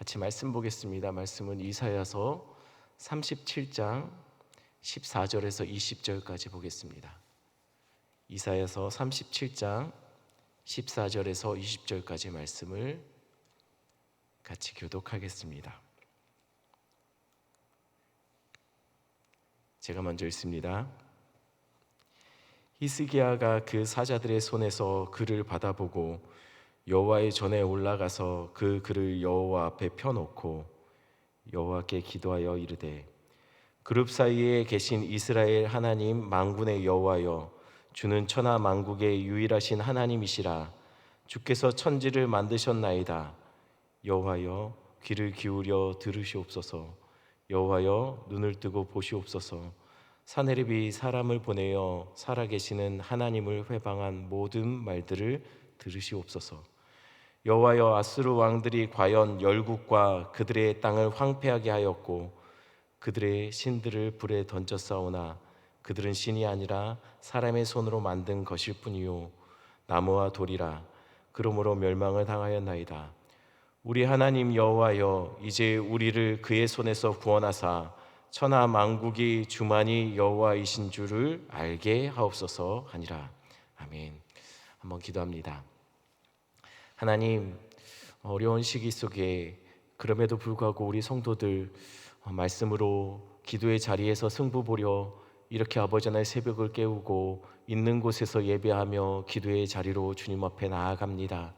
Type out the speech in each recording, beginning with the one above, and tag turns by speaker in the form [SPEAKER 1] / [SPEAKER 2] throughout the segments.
[SPEAKER 1] 같이 말씀 보겠습니다. 말씀은 이사야서 37장 14절에서 20절까지 보겠습니다. 이사야서 37장 14절에서 20절까지 말씀을 같이 교독하겠습니다. 제가 먼저 읽습니다. 히스기야가 그 사자들의 손에서 글을 받아보고 여호와의 전에 올라가서 그 글을 여호와 앞에 펴놓고 여호와께 기도하여 이르되 그룹 사이에 계신 이스라엘 하나님 만군의 여호와여, 주는 천하 만국의 유일하신 하나님이시라. 주께서 천지를 만드셨나이다. 여호와여, 귀를 기울여 들으시옵소서. 여호와여, 눈을 뜨고 보시옵소서. 사내립이 사람을 보내어 살아계시는 하나님을 회방한 모든 말들을 들으시옵소서. 여호와여, 아수르 왕들이 과연 열국과 그들의 땅을 황폐하게 하였고 그들의 신들을 불에 던졌사오나 그들은 신이 아니라 사람의 손으로 만든 것일 뿐이요 나무와 돌이라. 그러므로 멸망을 당하였나이다. 우리 하나님 여호와여, 이제 우리를 그의 손에서 구원하사 천하 만국이 주만이 여호와이신 줄을 알게 하옵소서 하니라. 아멘. 한번 기도합니다. 하나님, 어려운 시기 속에 그럼에도 불구하고 우리 성도들 말씀으로 기도의 자리에서 승부 보려 이렇게 아버지 하나의 새벽을 깨우고 있는 곳에서 예배하며 기도의 자리로 주님 앞에 나아갑니다.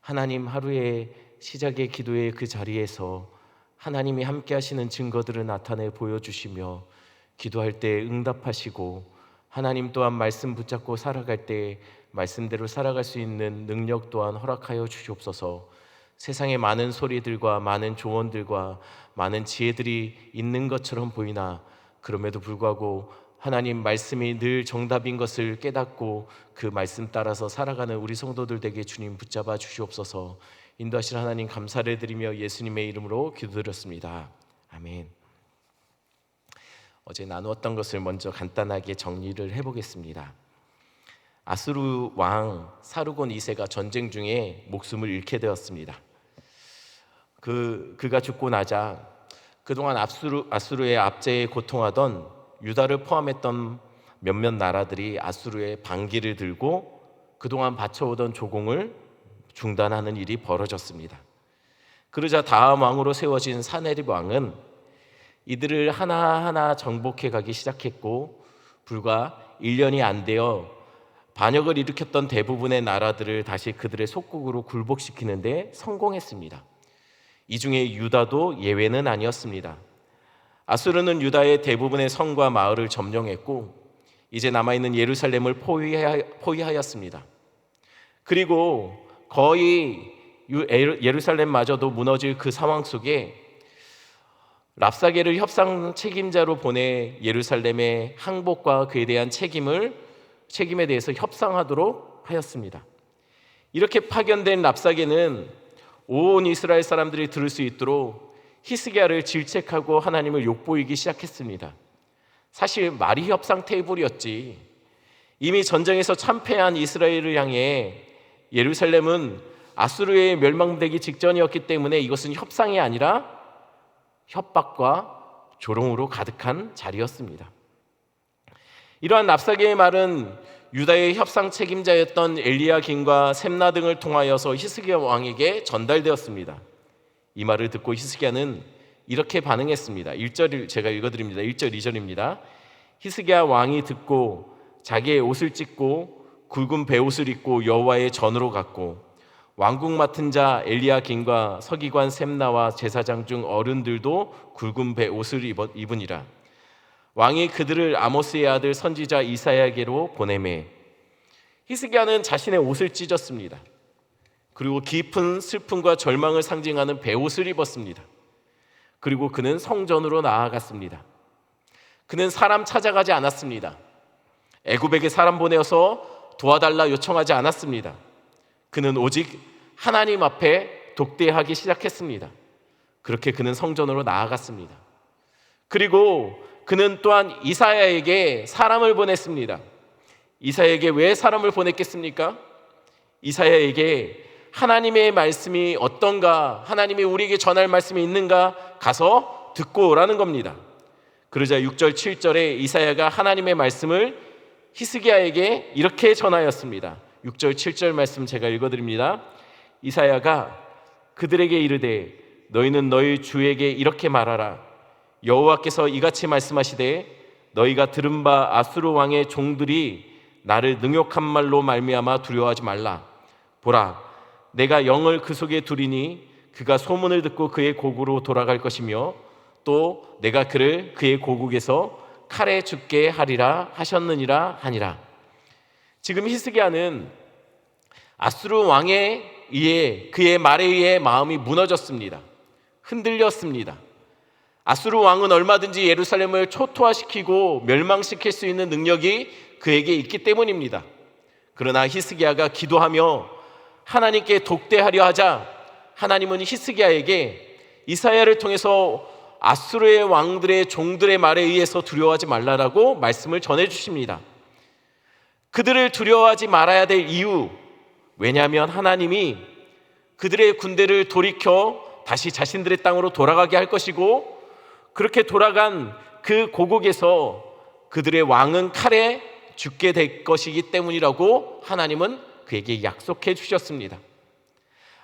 [SPEAKER 1] 하나님, 하루의 시작의 기도의 그 자리에서 하나님이 함께 하시는 증거들을 나타내 보여주시며 기도할 때 응답하시고 하나님 또한 말씀 붙잡고 살아갈 때 말씀대로 살아갈 수 있는 능력 또한 허락하여 주시옵소서. 세상에 많은 소리들과 많은 조언들과 많은 지혜들이 있는 것처럼 보이나 그럼에도 불구하고 하나님 말씀이 늘 정답인 것을 깨닫고 그 말씀 따라서 살아가는 우리 성도들 되게 주님 붙잡아 주시옵소서. 인도하실 하나님 감사를 드리며 예수님의 이름으로 기도드렸습니다. 아멘. 어제 나누었던 것을 먼저 간단하게 정리를 해보겠습니다. 아수르 왕 사르곤 2세가 전쟁 중에 목숨을 잃게 되었습니다. 그가 죽고 나자 그동안 아수르의 압제에 고통하던 유다를 포함했던 몇몇 나라들이 아수르의 반기를 들고 그동안 바쳐오던 조공을 중단하는 일이 벌어졌습니다. 그러자 다음 왕으로 세워진 사네립 왕은 이들을 하나하나 정복해 가기 시작했고 불과 1년이 안 되어 반역을 일으켰던 대부분의 나라들을 다시 그들의 속국으로 굴복시키는 데 성공했습니다. 이 중에 유다도 예외는 아니었습니다. 아수르는 유다의 대부분의 성과 마을을 점령했고 이제 남아있는 예루살렘을 포위하였습니다. 그리고 거의 예루살렘마저도 무너질 그 상황 속에 랍사게를 협상 책임자로 보내 예루살렘의 항복과 그에 대한 책임에 대해서 협상하도록 하였습니다. 이렇게 파견된 랍사게는 온 이스라엘 사람들이 들을 수 있도록 히스기야를 질책하고 하나님을 욕보이기 시작했습니다. 사실 말이 협상 테이블이었지. 이미 전쟁에서 참패한 이스라엘을 향해 예루살렘은 아수르에 멸망되기 직전이었기 때문에 이것은 협상이 아니라 협박과 조롱으로 가득한 자리였습니다. 이러한 랍사게의 말은 유다의 협상 책임자였던 엘리야김과 셈나 등을 통하여서 히스기야 왕에게 전달되었습니다. 이 말을 듣고 히스기야는 이렇게 반응했습니다. 1절 제가 읽어드립니다. 1절 2절입니다. 히스기야 왕이 듣고 자기의 옷을 찢고 굵은 베옷을 입고 여호와의 전으로 갔고 왕궁 맡은 자 엘리야김과 서기관 셈나와 제사장 중 어른들도 굵은 베옷을 입으니라. 왕이 그들을 아모스의 아들 선지자 이사야에게로 보내매 히스기야는 자신의 옷을 찢었습니다. 그리고 깊은 슬픔과 절망을 상징하는 베옷을 입었습니다. 그리고 그는 성전으로 나아갔습니다. 그는 사람 찾아가지 않았습니다. 애굽에게 사람 보내어서 도와달라 요청하지 않았습니다. 그는 오직 하나님 앞에 독대하기 시작했습니다. 그렇게 그는 성전으로 나아갔습니다. 그리고 그는 또한 이사야에게 사람을 보냈습니다. 이사야에게 왜 사람을 보냈겠습니까? 이사야에게 하나님의 말씀이 어떤가, 하나님이 우리에게 전할 말씀이 있는가 가서 듣고 오라는 겁니다. 그러자 6절 7절에 이사야가 하나님의 말씀을 히스기야에게 이렇게 전하였습니다. 6절 7절 말씀 제가 읽어드립니다. 이사야가 그들에게 이르되 너희는 너희 주에게 이렇게 말하라. 여호와께서 이같이 말씀하시되 너희가 들은 바 아수르 왕의 종들이 나를 능욕한 말로 말미암아 두려워하지 말라. 보라, 내가 영을 그 속에 두리니 그가 소문을 듣고 그의 고국으로 돌아갈 것이며 또 내가 그를 그의 고국에서 칼에 죽게 하리라 하셨느니라 하니라. 지금 히스기야는 아수르 왕에 의해 그의 말에 의해 마음이 무너졌습니다. 흔들렸습니다. 아수르 왕은 얼마든지 예루살렘을 초토화시키고 멸망시킬 수 있는 능력이 그에게 있기 때문입니다. 그러나 히스기야가 기도하며 하나님께 독대하려 하자 하나님은 히스기야에게 이사야를 통해서 아수르의 왕들의 종들의 말에 의해서 두려워하지 말라라고 말씀을 전해주십니다. 그들을 두려워하지 말아야 될 이유, 왜냐하면 하나님이 그들의 군대를 돌이켜 다시 자신들의 땅으로 돌아가게 할 것이고 그렇게 돌아간 그 고국에서 그들의 왕은 칼에 죽게 될 것이기 때문이라고 하나님은 그에게 약속해 주셨습니다.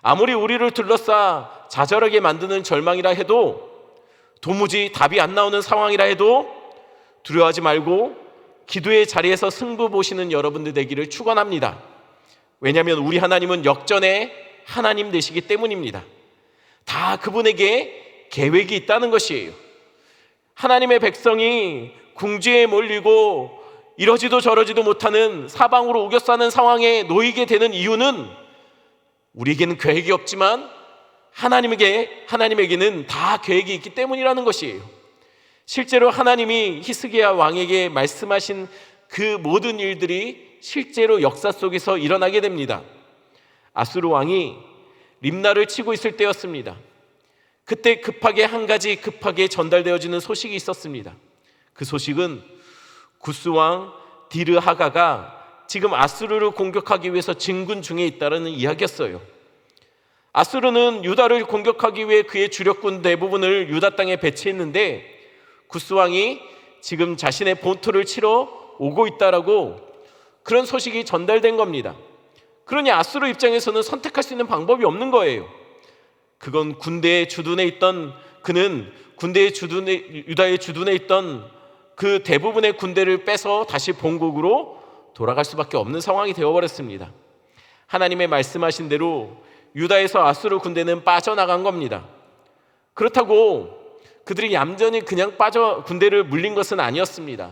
[SPEAKER 1] 아무리 우리를 둘러싸 좌절하게 만드는 절망이라 해도, 도무지 답이 안 나오는 상황이라 해도 두려워하지 말고 기도의 자리에서 승부 보시는 여러분들 되기를 축원합니다. 왜냐하면 우리 하나님은 역전의 하나님 되시기 때문입니다. 다 그분에게 계획이 있다는 것이에요. 하나님의 백성이 궁지에 몰리고 이러지도 저러지도 못하는 사방으로 우겨싸는 상황에 놓이게 되는 이유는 우리에게는 계획이 없지만 하나님에게는 다 계획이 있기 때문이라는 것이에요. 실제로 하나님이 히스기야 왕에게 말씀하신 그 모든 일들이 실제로 역사 속에서 일어나게 됩니다. 아수르 왕이 림나를 치고 있을 때였습니다. 그때 한 가지 급하게 전달되어지는 소식이 있었습니다. 그 소식은 구스 왕 디르하가가 지금 아수르를 공격하기 위해서 진군 중에 있다는 이야기였어요. 아수르는 유다를 공격하기 위해 그의 주력군 대부분을 유다 땅에 배치했는데 구스 왕이 지금 자신의 본토를 치러 오고 있다라고 그런 소식이 전달된 겁니다. 그러니 아수르 입장에서는 선택할 수 있는 방법이 없는 거예요. 그건 군대의 주둔에 있던 유다의 주둔에 있던 그 대부분의 군대를 빼서 다시 본국으로 돌아갈 수밖에 없는 상황이 되어버렸습니다. 하나님의 말씀하신 대로 유다에서 아수르 군대는 빠져나간 겁니다. 그렇다고 그들이 얌전히 그냥 군대를 물린 것은 아니었습니다.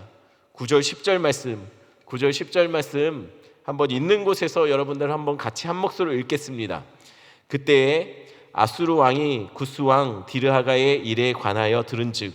[SPEAKER 1] 9절 10절 말씀 한번 있는 곳에서 여러분들 한번 같이 한 목소리로 읽겠습니다. 그때 아수르 왕이 구스 왕 디르하가의 일에 관하여 들은즉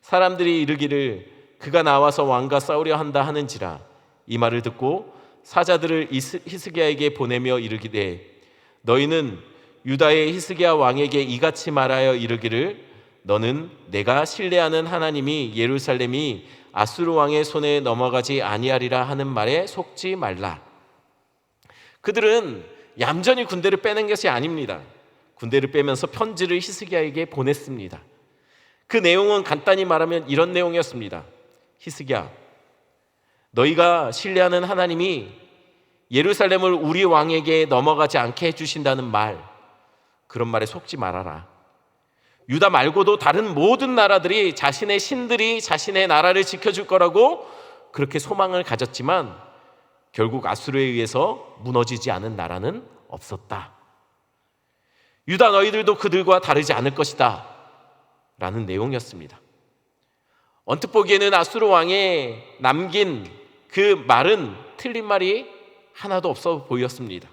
[SPEAKER 1] 사람들이 이르기를 그가 나와서 왕과 싸우려 한다 하는지라. 이 말을 듣고 사자들을 히스기야에게 보내며 이르기되 너희는 유다의 히스기야 왕에게 이같이 말하여 이르기를 너는 내가 신뢰하는 하나님이 예루살렘이 아수르 왕의 손에 넘어가지 아니하리라 하는 말에 속지 말라. 그들은 얌전히 군대를 빼는 것이 아닙니다. 군대를 빼면서 편지를 히스기야에게 보냈습니다. 그 내용은 간단히 말하면 이런 내용이었습니다. 히스기야, 너희가 신뢰하는 하나님이 예루살렘을 우리 왕에게 넘어가지 않게 해주신다는 말, 그런 말에 속지 말아라. 유다 말고도 다른 모든 나라들이 자신의 신들이 자신의 나라를 지켜줄 거라고 그렇게 소망을 가졌지만 결국 아수르에 의해서 무너지지 않은 나라는 없었다. 유다 너희들도 그들과 다르지 않을 것이다 라는 내용이었습니다. 언뜻 보기에는 아수르 왕의 남긴 그 말은 틀린 말이 하나도 없어 보였습니다.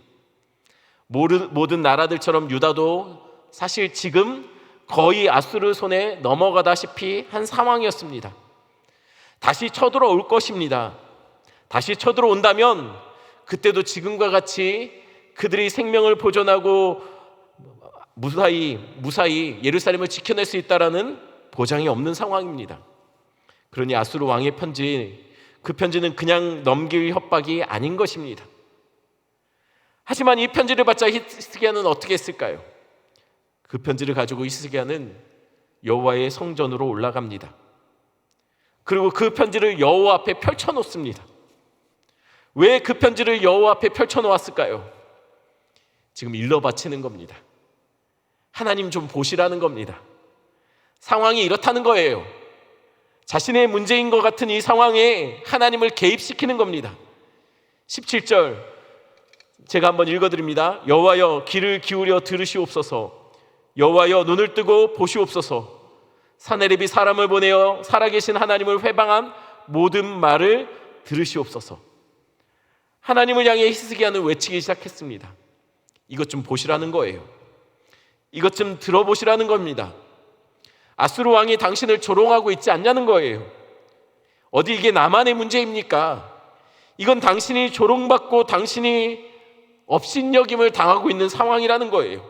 [SPEAKER 1] 모든 나라들처럼 유다도 사실 지금 거의 아수르 손에 넘어가다시피 한 상황이었습니다. 다시 쳐들어올 것입니다. 다시 쳐들어온다면 그때도 지금과 같이 그들이 생명을 보존하고 무사히 예루살렘을 지켜낼 수 있다라는 보장이 없는 상황입니다. 그러니 아수르 왕의 편지, 그 편지는 그냥 넘길 협박이 아닌 것입니다. 하지만 이 편지를 받자 히스기야는 어떻게 했을까요? 그 편지를 가지고 히스기야는 여호와의 성전으로 올라갑니다. 그리고 그 편지를 여호와 앞에 펼쳐놓습니다. 왜 그 편지를 여호와 앞에 펼쳐놓았을까요? 지금 일러 바치는 겁니다. 하나님 좀 보시라는 겁니다. 상황이 이렇다는 거예요. 자신의 문제인 것 같은 이 상황에 하나님을 개입시키는 겁니다. 17절 제가 한번 읽어드립니다. 여호와여 귀를 기울여 들으시옵소서. 여호와여 눈을 뜨고 보시옵소서. 사내립이 사람을 보내어 살아계신 하나님을 회방한 모든 말을 들으시옵소서. 하나님을 향해 히스기야는 외치기 시작했습니다. 이것 좀 보시라는 거예요. 이것 좀 들어보시라는 겁니다. 아수르 왕이 당신을 조롱하고 있지 않냐는 거예요. 어디 이게 나만의 문제입니까? 이건 당신이 조롱받고 당신이 업신여김을 당하고 있는 상황이라는 거예요.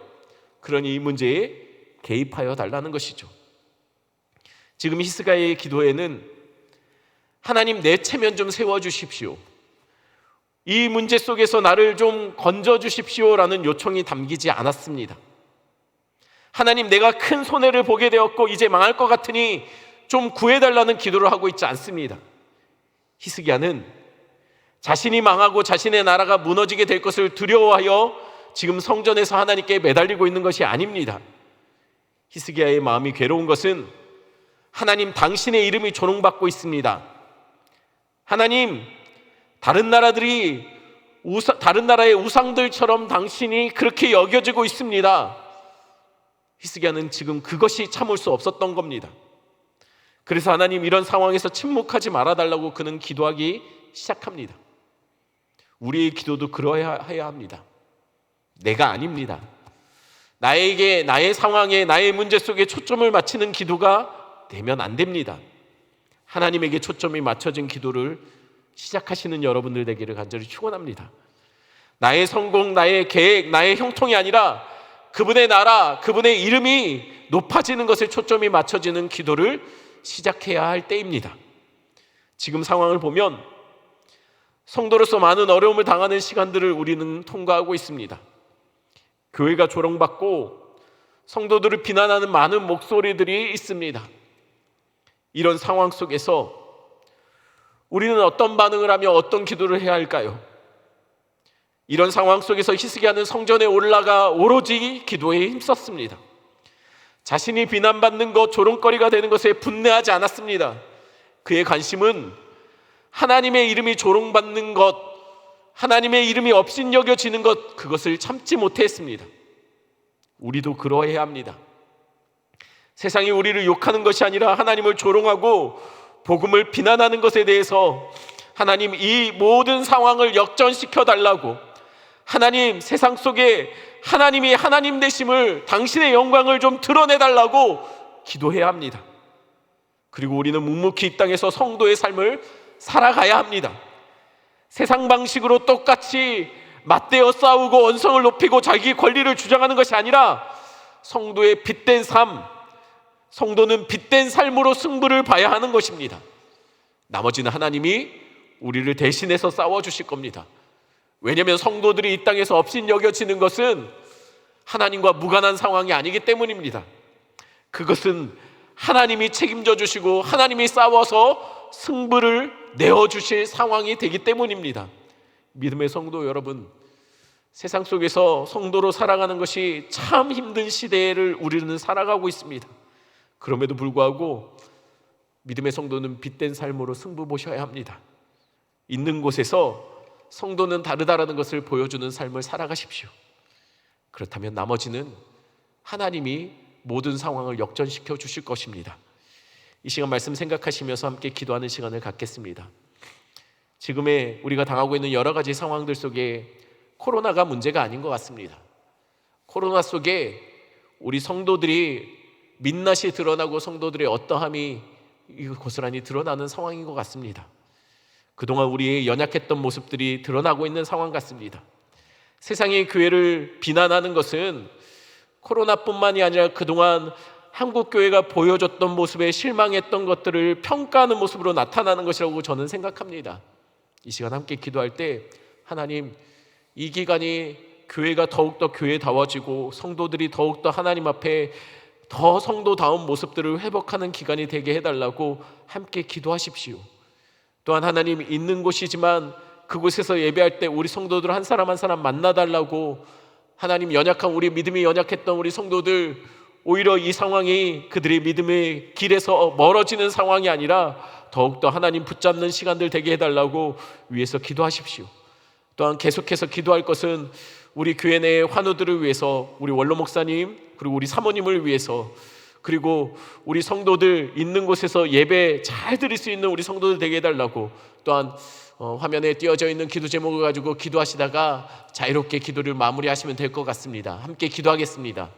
[SPEAKER 1] 그러니 이 문제에 개입하여 달라는 것이죠. 지금 히스기야의 기도에는 하나님 내 체면 좀 세워주십시오, 이 문제 속에서 나를 좀 건져주십시오라는 요청이 담기지 않았습니다. 하나님 내가 큰 손해를 보게 되었고 이제 망할 것 같으니 좀 구해달라는 기도를 하고 있지 않습니다. 히스기야는 자신이 망하고 자신의 나라가 무너지게 될 것을 두려워하여 지금 성전에서 하나님께 매달리고 있는 것이 아닙니다. 히스기야의 마음이 괴로운 것은 하나님 당신의 이름이 조롱받고 있습니다. 하나님 다른 나라의 우상들처럼 당신이 그렇게 여겨지고 있습니다. 히스기야는 지금 그것이 참을 수 없었던 겁니다. 그래서 하나님 이런 상황에서 침묵하지 말아달라고 그는 기도하기 시작합니다. 우리의 기도도 그러해야 합니다. 내가 아닙니다. 나에게, 나의 상황에, 나의 문제 속에 초점을 맞추는 기도가 되면 안 됩니다. 하나님에게 초점이 맞춰진 기도를 시작하시는 여러분들 되기를 간절히 축원합니다. 나의 성공, 나의 계획, 나의 형통이 아니라 그분의 나라, 그분의 이름이 높아지는 것에 초점이 맞춰지는 기도를 시작해야 할 때입니다. 지금 상황을 보면 성도로서 많은 어려움을 당하는 시간들을 우리는 통과하고 있습니다. 교회가 조롱받고 성도들을 비난하는 많은 목소리들이 있습니다. 이런 상황 속에서 우리는 어떤 반응을 하며 어떤 기도를 해야 할까요? 이런 상황 속에서 히스기야는 성전에 올라가 오로지 기도에 힘썼습니다. 자신이 비난받는 것, 조롱거리가 되는 것에 분내하지 않았습니다. 그의 관심은 하나님의 이름이 조롱받는 것, 하나님의 이름이 업신여겨지는 것, 그것을 참지 못했습니다. 우리도 그러해야 합니다. 세상이 우리를 욕하는 것이 아니라 하나님을 조롱하고 복음을 비난하는 것에 대해서 하나님 이 모든 상황을 역전시켜 달라고, 하나님 세상 속에 하나님이 하나님 되심을, 당신의 영광을 좀 드러내 달라고 기도해야 합니다. 그리고 우리는 묵묵히 이 땅에서 성도의 삶을 살아가야 합니다. 세상 방식으로 똑같이 맞대어 싸우고 언성을 높이고 자기 권리를 주장하는 것이 아니라 성도의 빛된 삶, 성도는 빛된 삶으로 승부를 봐야 하는 것입니다. 나머지는 하나님이 우리를 대신해서 싸워주실 겁니다. 왜냐하면 성도들이 이 땅에서 업신여겨지는 것은 하나님과 무관한 상황이 아니기 때문입니다. 그것은 하나님이 책임져 주시고 하나님이 싸워서 승부를 내어주실 상황이 되기 때문입니다. 믿음의 성도 여러분, 세상 속에서 성도로 살아가는 것이 참 힘든 시대를 우리는 살아가고 있습니다. 그럼에도 불구하고 믿음의 성도는 빛된 삶으로 승부 보셔야 합니다. 있는 곳에서 성도는 다르다라는 것을 보여주는 삶을 살아가십시오. 그렇다면 나머지는 하나님이 모든 상황을 역전시켜 주실 것입니다. 이 시간 말씀 생각하시면서 함께 기도하는 시간을 갖겠습니다. 지금의 우리가 당하고 있는 여러 가지 상황들 속에 코로나가 문제가 아닌 것 같습니다. 코로나 속에 우리 성도들이 민낯이 드러나고 성도들의 어떠함이 고스란히 드러나는 상황인 것 같습니다. 그동안 우리의 연약했던 모습들이 드러나고 있는 상황 같습니다. 세상의 교회를 비난하는 것은 코로나뿐만이 아니라 그동안 한국 교회가 보여줬던 모습에 실망했던 것들을 평가하는 모습으로 나타나는 것이라고 저는 생각합니다. 이 시간 함께 기도할 때 하나님, 이 기간이 교회가 더욱더 교회다워지고 성도들이 더욱더 하나님 앞에 더 성도다운 모습들을 회복하는 기간이 되게 해달라고 함께 기도하십시오. 또한 하나님 있는 곳이지만 그곳에서 예배할 때 우리 성도들 한 사람 한 사람 만나달라고, 하나님 연약한 우리 믿음이 연약했던 우리 성도들, 오히려 이 상황이 그들의 믿음의 길에서 멀어지는 상황이 아니라 더욱더 하나님 붙잡는 시간들 되게 해달라고 위해서 기도하십시오. 또한 계속해서 기도할 것은 우리 교회 내의 환우들을 위해서, 우리 원로 목사님 그리고 우리 사모님을 위해서, 그리고 우리 성도들 있는 곳에서 예배 잘 드릴 수 있는 우리 성도들 되게 해달라고, 또한 화면에 띄어져 있는 기도 제목을 가지고 기도하시다가 자유롭게 기도를 마무리하시면 될 것 같습니다. 함께 기도하겠습니다.